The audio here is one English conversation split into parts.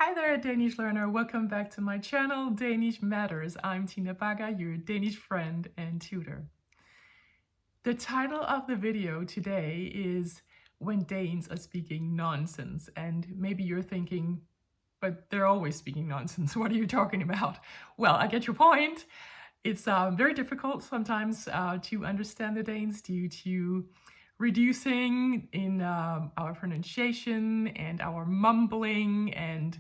Hi there, Danish learner. Welcome back to my channel, Danish Matters. I'm Tina Baga, your Danish friend and tutor. The title of the video today is When Danes Are Speaking Nonsense. And maybe you're thinking, but they're always speaking nonsense. What are you talking about? Well, I get your point. It's very difficult sometimes to understand the Danes due to reducing in our pronunciation and our mumbling and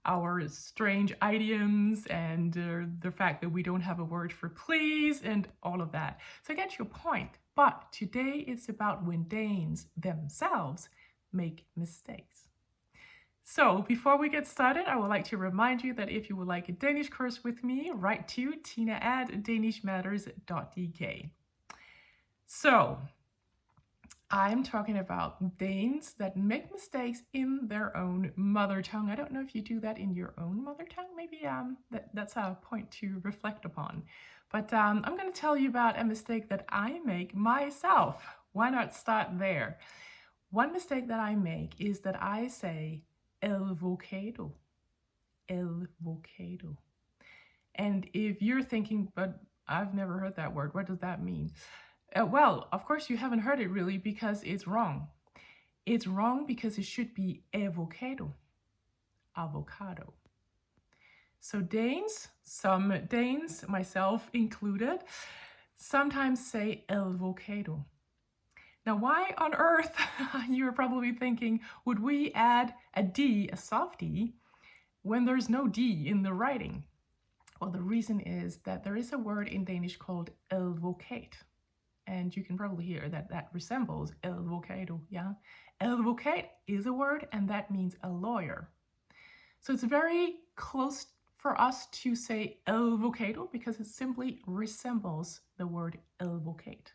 our strange idioms and the fact that we don't have a word for please and all of that. So I get your point. But today it's about when Danes themselves make mistakes. So before we get started, I would like to remind you that if you would like a Danish course with me, write to tina@danishmatters.dk. So I'm talking about Danes that make mistakes in their own mother tongue. I don't know if you do that in your own mother tongue. Maybe that's a point to reflect upon. But I'm going to tell you about a mistake that I make myself. Why not start there? One mistake that I make is that I say avocado. Avocado. And if you're thinking, but I've never heard that word, what does that mean? Well, of course you haven't heard it really because it's wrong. It's wrong because it should be avocado. Avocado. So Danes, some Danes, myself included, sometimes say avocado. Now, why on earth, you are probably thinking, would we add a D, a soft D, when there's no D in the writing? Well, the reason is that there is a word in Danish called advocate. And you can probably hear that that resembles avocado, yeah? Advocate is a word, and that means a lawyer. So it's very close for us to say avocado because it simply resembles the word advocate.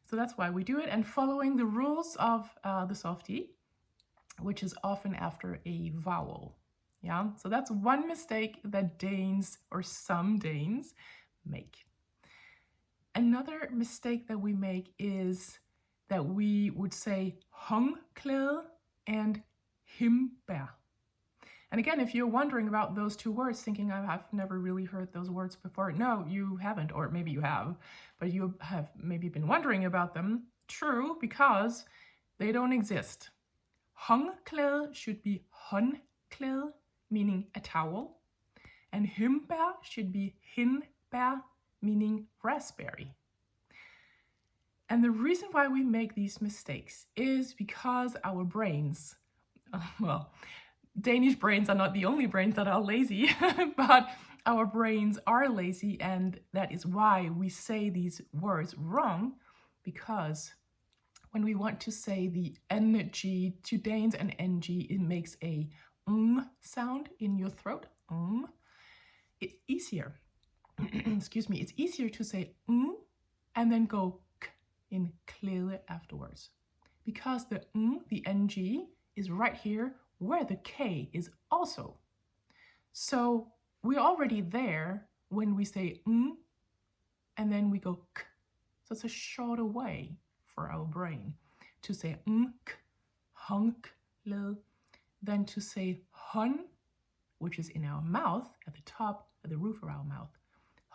So that's why we do it, and following the rules of the soft D, which is often after a vowel. Yeah, so that's one mistake that Danes, or some Danes, make. Another mistake that we make is that we would say håndklæde and himbær. And again, if you're wondering about those two words, thinking I've never really heard those words before, no, you haven't, or maybe you have, but you have maybe been wondering about them. True, because they don't exist. Håndklæde should be håndklæde, meaning a towel, and himbær should be hindbær, meaning raspberry. And the reason why we make these mistakes is because our brains, well, Danish brains are not the only brains that are lazy, but our brains are lazy, and that is why we say these words wrong, because when we want to say the ng, to Danes an ng, it makes a sound in your throat. It's easier. Excuse me, it's easier to say and then go k in klæde afterwards. Because the ng, is right here where the k is also. So we're already there when we say and then we go k. So it's a shorter way for our brain to say k, håndklæde, than to say hånd, which is in our mouth, at the top, at the roof of our mouth.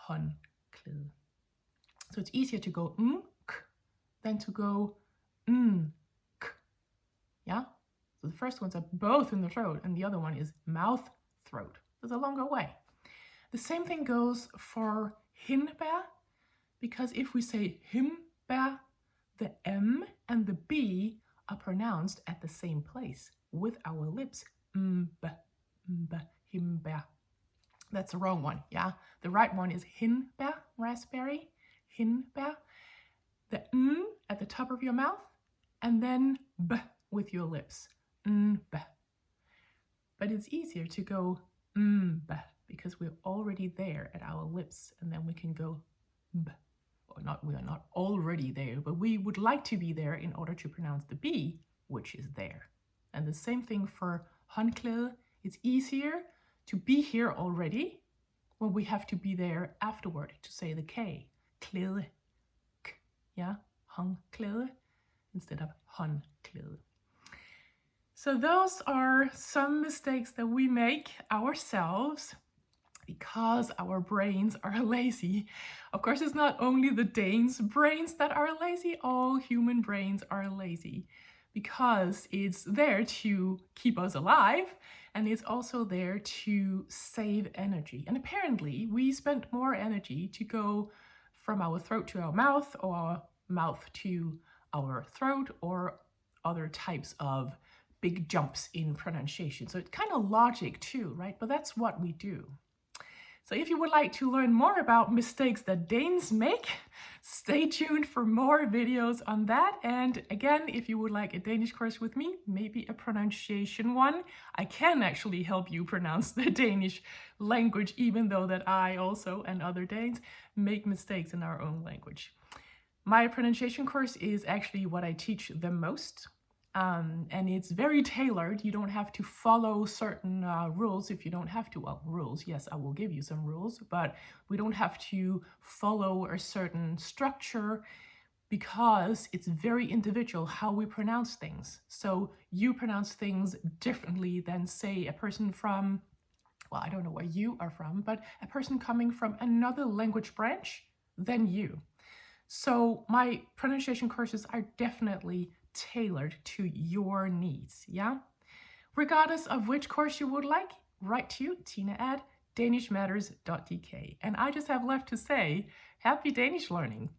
Håndklæde. So it's easier to go k than to go k. Yeah? So the first ones are both in the throat, and the other one is mouth throat. There's a longer way. The same thing goes for hindbær, because if we say himbær, the M and the B are pronounced at the same place with our lips. Himbær. That's the wrong one, yeah? The right one is hindbær, raspberry, hindbær. The at the top of your mouth, and then b with your lips. B. But it's easier to go b because we're already there at our lips, and then we can go b. Or not, we are not already there, but we would like to be there in order to pronounce the B, which is there. And the same thing for håndklæde. It's easier to be here already when we have to be there afterward to say the K. Klæde. K. Yeah? Håndklæde instead of håndklæde. So those are some mistakes that we make ourselves because our brains are lazy. Of course, it's not only the Danes' brains that are lazy, all human brains are lazy because it's there to keep us alive and it's also there to save energy. And apparently, we spend more energy to go from our throat to our mouth or our mouth to our throat or other types of big jumps in pronunciation. So it's kind of logic too, right? But that's what we do. So if you would like to learn more about mistakes that Danes make, stay tuned for more videos on that. And again, if you would like a Danish course with me, maybe a pronunciation one, I can actually help you pronounce the Danish language, even though that I also and other Danes make mistakes in our own language. My pronunciation course is actually what I teach the most. And it's very tailored. You don't have to follow certain rules if you don't have to. Well, rules, yes, I will give you some rules, but we don't have to follow a certain structure because it's very individual how we pronounce things. So you pronounce things differently than, say, a person from, well, I don't know where you are from, but a person coming from another language branch than you. So my pronunciation courses are definitely tailored to your needs, yeah? Regardless of which course you would like, write to Tina@danishmatters.dk. And I just have left to say, happy Danish learning!